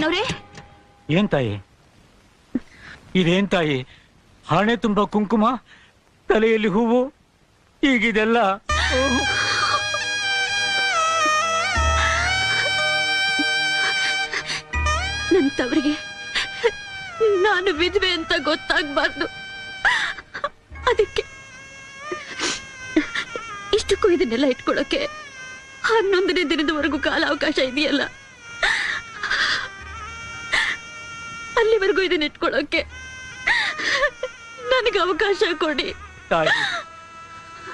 ರಾಮಯ್ಯನವ್ರೆ. ಏನ್ ತಾಯಿ ಇದೇನ್ ತಾಯಿ? ಹಣೆ ತುಂಬಾ ಕುಂಕುಮ, ತಲೆಯಲ್ಲಿ ಹೂವು, ಈಗಿದೆಲ್ಲ ನಂತವರಿಗೆ ನಾನು ವಿಧವೆ ಅಂತ ಗೊತ್ತಾಗ್ಬಾರ್ದು. ಅದಕ್ಕೆ ಇಷ್ಟಕ್ಕೂ ಇದನ್ನೆಲ್ಲ ಇಟ್ಕೊಳ್ಳೋಕೆ 11ನೇ ದಿನದವರೆಗೂ ಕಾಲಾವಕಾಶ ಇದೆಯಲ್ಲ, ಅಲ್ಲಿವರೆಗೂ ಇದನ್ನ ಇಟ್ಕೊಳ್ಳೋಕೆ ನನಗೆ ಅವಕಾಶ ಕೊಡಿ. ತಾಯಿ,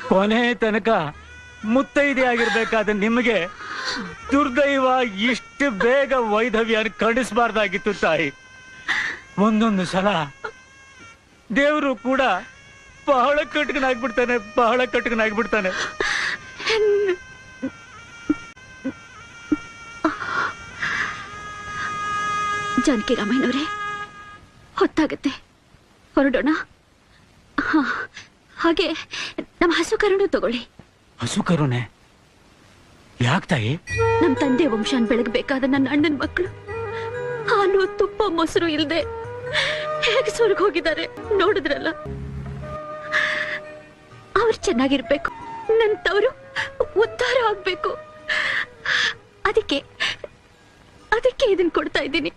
ಕೊನೆ ತನಕ ಮುತ್ತೈದೆ ಆಗಿರ್ಬೇಕಾದ ನಿಮಗೆ ದುರ್ದೈವ ಇಷ್ಟು ಬೇಗ ವೈಧವ್ಯ ಕಡಿಸಬಾರ್ದಾಗಿತ್ತು ತಾಯಿ. ಒಂದೊಂದು ಸಲ ದೇವರು ಕೂಡ ಬಹಳ ಕಟಕನಾಗ್ಬಿಡ್ತಾನೆ. ಜಾನಕಿ ರಾಮಯ್ಯನವರೇ, ಹೊತ್ತಾಗತ್ತೆ, ಹೊರಡೋಣ. ಹಾಗೆ ನಮ್ಮ ಹಸು ಕರುಣು ತಗೊಳ್ಳಿ. ಹಸು ಕರುಣೆ ಯಾಕೆ ತಾಯಿ? ನಮ್ಮ ತಂದೆ ವಂಶಾನ್ ಬೆಳಗಬೇಕಾದ ನನ್ನ ಅಣ್ಣನ ಮಕ್ಕಳು ಹಾಲು ತುಪ್ಪ ಮೊಸರು ಇಲ್ದೆ ಹೇಗೆ ಸ್ವರ್ಗ ಹೋಗಿದ್ದಾರೆ ನೋಡಿದ್ರಲ್ಲ. ಅವ್ರು ಚೆನ್ನಾಗಿರ್ಬೇಕು, ನನ್ನ ತವರು ಉದ್ಧಾರ ಆಗ್ಬೇಕು. ಅದಕ್ಕೆ ಇದನ್ನ ಕೊಡ್ತಾ ಇದ್ದೀನಿ.